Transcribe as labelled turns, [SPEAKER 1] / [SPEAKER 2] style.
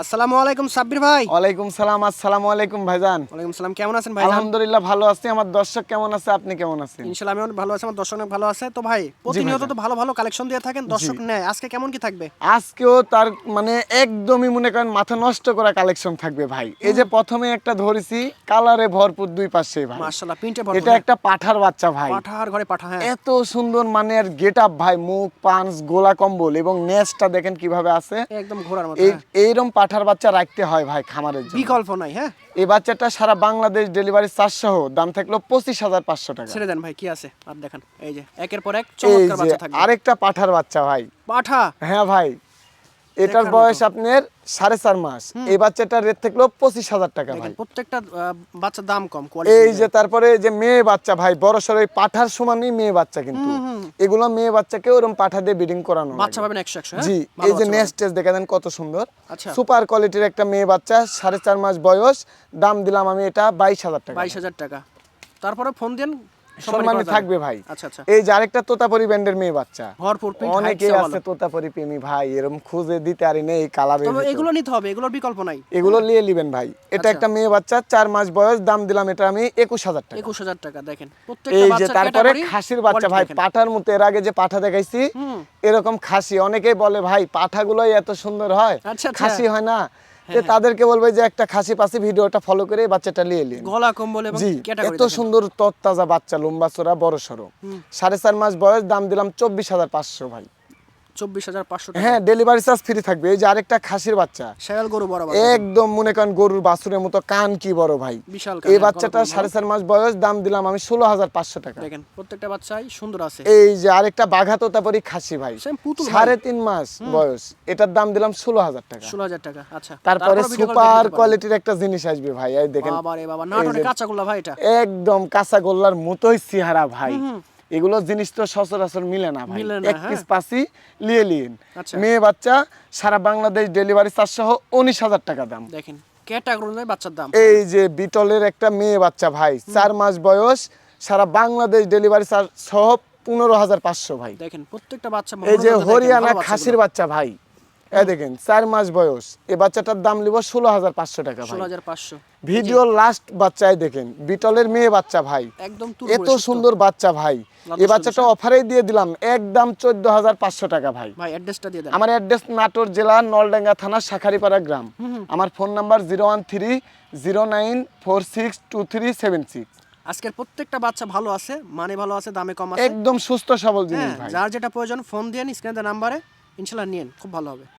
[SPEAKER 1] আসসালামু আলাইকুম সাব্বির ভাই।
[SPEAKER 2] ওয়ালাইকুম সালাম। আসসালামু আলাইকুম ভাইজান।
[SPEAKER 1] ওয়ালাইকুম সালাম। কেমন আছেন ভাইজান?
[SPEAKER 2] আলহামদুলিল্লাহ ভালো আছি। আমার দর্শক কেমন আছে? আপনি কেমন আছেন?
[SPEAKER 1] ইনশাআল্লাহ আমিও ভালো আছি, আমার দর্শক অনেক ভালো আছে। তো ভাই
[SPEAKER 2] জি
[SPEAKER 1] প্রতিনিয়ত
[SPEAKER 2] ভাইজান।
[SPEAKER 1] তো ভালো ভালো কালেকশন দিয়ে থাকেন,
[SPEAKER 2] জি।
[SPEAKER 1] দর্শক নেয়। আজকে কেমন কি থাকবে?
[SPEAKER 2] আজকেও তার মানে একদমই মনে করেন মাথা নষ্ট করা কালেকশন থাকবে ভাই। এই যে প্রথমে একটা ধরেছি কালারে ভরপুর দুই পাশে ভাই।
[SPEAKER 1] মাশাআল্লাহ প্রিন্টে ভরপুর।
[SPEAKER 2] এটা একটা পাঠার বাচ্চা ভাই।
[SPEAKER 1] পাঠার ঘরে পাঠা, হ্যাঁ।
[SPEAKER 2] এত সুন্দর মানের গেটআপ ভাই, মুখ পাঞ্চ গোলা কম্বল এবং নেজটা দেখেন কিভাবে আছে।
[SPEAKER 1] একদম ঘোড়ার মতো,
[SPEAKER 2] এই
[SPEAKER 1] হ্যাঁ।
[SPEAKER 2] এইরকম পাঠার বাচ্চা রাখতে হয় ভাই খামারের জন্য।
[SPEAKER 1] বিকল্প নাই, হ্যাঁ।
[SPEAKER 2] এই বাচ্চাটা সারা বাংলাদেশ ডেলিভারি চার্জ সহ দাম থাকলো 25,500 টাকা।
[SPEAKER 1] ছেড়ে দেন ভাই, কি আছে আর দেখেন। এই যে একের পর এক
[SPEAKER 2] এই
[SPEAKER 1] চমৎকার
[SPEAKER 2] যে
[SPEAKER 1] বাচ্চা থাকবে।
[SPEAKER 2] আরেকটা পাঠার বাচ্চা ভাই।
[SPEAKER 1] পাঠা
[SPEAKER 2] হ্যাঁ ভাই, এটার
[SPEAKER 1] দেখার
[SPEAKER 2] বয়স
[SPEAKER 1] মতো।
[SPEAKER 2] আপনার 4.5 মাস। এই বাচ্চাটার রেট থাকলো 25,000 টাকা ভাই।
[SPEAKER 1] দেখেন প্রত্যেকটা বাচ্চার দাম কম,
[SPEAKER 2] এই
[SPEAKER 1] কোয়ালিটি।
[SPEAKER 2] যে তারপরে যে মেয়ে বাচ্চা ভাই, বড় সড়ো এই পাঠার সমানই মেয়ে বাচ্চা, কিন্তু এগুলো মেয়ে বাচ্চাকে ওরকম পাঠা দিয়ে ব্রিডিং করানো
[SPEAKER 1] বাচ্চা
[SPEAKER 2] লাগে।
[SPEAKER 1] পাবেন 100 হ্যাঁ।
[SPEAKER 2] জি,
[SPEAKER 1] ভালো
[SPEAKER 2] এই যে
[SPEAKER 1] বাচ্চা
[SPEAKER 2] নেস্ট টেস্ট দেখা দেন কত সুন্দর।
[SPEAKER 1] আচ্ছা।
[SPEAKER 2] সুপার কোয়ালিটির একটা মেয়ে বাচ্চা, 4.5 মাস বয়স। দাম দিলাম আমি এটা 22,000 টাকা।
[SPEAKER 1] 22,000 টাকা। তারপরে ফোন দেন,
[SPEAKER 2] সম্মানী থাকবে ভাই।
[SPEAKER 1] আচ্ছা আচ্ছা।
[SPEAKER 2] এই যে আরেকটা তোতাপুরি ব্যান্ডের মেয়ে বাচ্চা।
[SPEAKER 1] ভরপুর প্রিন্ট,
[SPEAKER 2] অনেকে আছে তোতাপুরি প্রেমী ভাই, এরকম খুঁজে দিতে পারি না এই কালারে।
[SPEAKER 1] তবে এগুলো নিতে হবে, এগুলোর বিকল্প নাই।
[SPEAKER 2] এগুলো নিয়ে নেবেন ভাই। এটা
[SPEAKER 1] আচ্ছা।
[SPEAKER 2] একটা মেয়ে বাচ্চা, 4 মাস বয়স। দাম দিলাম এটা আমি 21,000 টাকা।
[SPEAKER 1] 21,000 টাকা। দেখেন প্রত্যেকটা
[SPEAKER 2] এই যে
[SPEAKER 1] বাচ্চার
[SPEAKER 2] তারপরে
[SPEAKER 1] ক্যাটাগরি
[SPEAKER 2] খাসির বাচ্চা ভাই, পাঠার মতো। এর আগে যে পাঠা দেখাইছি এরকম খাসি। অনেকেই বলে ভাই পাঠাগুলোই এত সুন্দর হয়,
[SPEAKER 1] আচ্ছা, আচ্ছা।
[SPEAKER 2] খাসি হয় না। তো তাদেরকে বলবে যে একটা খাসি পাশে ভিডিওটা ফলো করে এই বাচ্চাটা নিয়ে নিন।
[SPEAKER 1] গলা কম্বল এবং
[SPEAKER 2] জি,
[SPEAKER 1] ক্যাটাগরি
[SPEAKER 2] এত সুন্দর তরতাজা বাচ্চা, লম্বা চড়া বড় সড়ো। 4.5 মাস বয়স। দাম দিলাম 24,500 ভাই।
[SPEAKER 1] 24,500 টাকা।
[SPEAKER 2] হ্যাঁ, ডেলিভারি চার্জ ফ্রি থাকবে। এই যে আরেকটা খাসির বাচ্চা,
[SPEAKER 1] শেয়াল গরু বড় বড়
[SPEAKER 2] একদম মনে করেন গরুর বাছুরের মতো। কান কি বড় ভাই।
[SPEAKER 1] বিশাল কান,
[SPEAKER 2] এই
[SPEAKER 1] হ্যাঁ,
[SPEAKER 2] বাচ্চাটা
[SPEAKER 1] গলা কম্বল।
[SPEAKER 2] 4.5 মাস বয়স। দাম দিলাম আমি 16,500 টাকা।
[SPEAKER 1] দেখেন প্রত্যেকটা বাচ্চাই সুন্দর আছে।
[SPEAKER 2] এই যে আরেকটা বাঘা তোতাপুরি খাসি ভাই,
[SPEAKER 1] সেম পুতুল ভাই।
[SPEAKER 2] 3.5 মাস বয়স। এটার দাম দিলাম 16,000 টাকা।
[SPEAKER 1] 16,000 টাকা। আচ্ছা।
[SPEAKER 2] তারপরে
[SPEAKER 1] ভিডিও কল
[SPEAKER 2] সুপার
[SPEAKER 1] দেখতে পারবেন।
[SPEAKER 2] কোয়ালিটির একটা জিনিস আসবে ভাই, এই দেখেন।
[SPEAKER 1] বাবা রে বাবা, নাটোরে কাঁচাগোল্লা ভাই এটা।
[SPEAKER 2] একদম কাঁচা গোল্লার মতোই চেহারা ভাই। এগুলো জিনিস তো সচরাচর মিলে না ভাই।
[SPEAKER 1] মিলে না,
[SPEAKER 2] এক
[SPEAKER 1] হ্যাঁ।
[SPEAKER 2] পিস পাসি লিয়ে লিন।
[SPEAKER 1] আচ্ছা।
[SPEAKER 2] মেয়ে বাচ্চা, সারা বাংলাদেশ ডেলিভারি চার্জ সহ 19,000 টাকা দাম।
[SPEAKER 1] দেখেন ক্যাটাগরি অনুযায়ী বাচ্চার দাম।
[SPEAKER 2] এই যে বিটলের একটা মেয়ে বাচ্চা ভাই, 4 মাস বয়স। সারা বাংলাদেশ ডেলিভারি চার্জ সহ 15,500 ভাই।
[SPEAKER 1] দেখেন প্রত্যেকটা বাচ্চা
[SPEAKER 2] এই যে
[SPEAKER 1] মনোযোগ দিয়ে দেখেন,
[SPEAKER 2] হরিয়ানা
[SPEAKER 1] ভালো
[SPEAKER 2] খাসির বাচ্চা ভাই, এই দেখেন 4 মাস বয়স। এই বাচ্চাটার দাম নিব 16,500 টাকা ভাই।
[SPEAKER 1] 16,500।
[SPEAKER 2] ভিডিও লাস্ট বাচ্চায় দেখেন, বিটলের মেয়ে বাচ্চা ভাই,
[SPEAKER 1] একদম
[SPEAKER 2] এত সুন্দর বাচ্চা ভাই। এই বাচ্চাটা অফারেই দিয়ে দিলাম একদম 14,500 টাকা ভাই।
[SPEAKER 1] ভাই অ্যাড্রেসটা দিয়ে দেন।
[SPEAKER 2] আমার অ্যাড্রেস নাটোর জেলা নলডাঙ্গা থানা শাখারিপাড়া গ্রাম। আমার ফোন নাম্বার 01309462376।
[SPEAKER 1] আজকের প্রত্যেকটা বাচ্চা ভালো আছে, মানে ভালো আছে, দামে কম আছে।
[SPEAKER 2] একদম সুস্থ সবল জিনিস
[SPEAKER 1] হ্যাঁ,
[SPEAKER 2] ভাই।
[SPEAKER 1] যার যেটা প্রয়োজন ফোন দিয়ে স্ক্রিনে নাম্বারে ইনশাআল্লাহ নিয়েন, খুব ভালো হবে।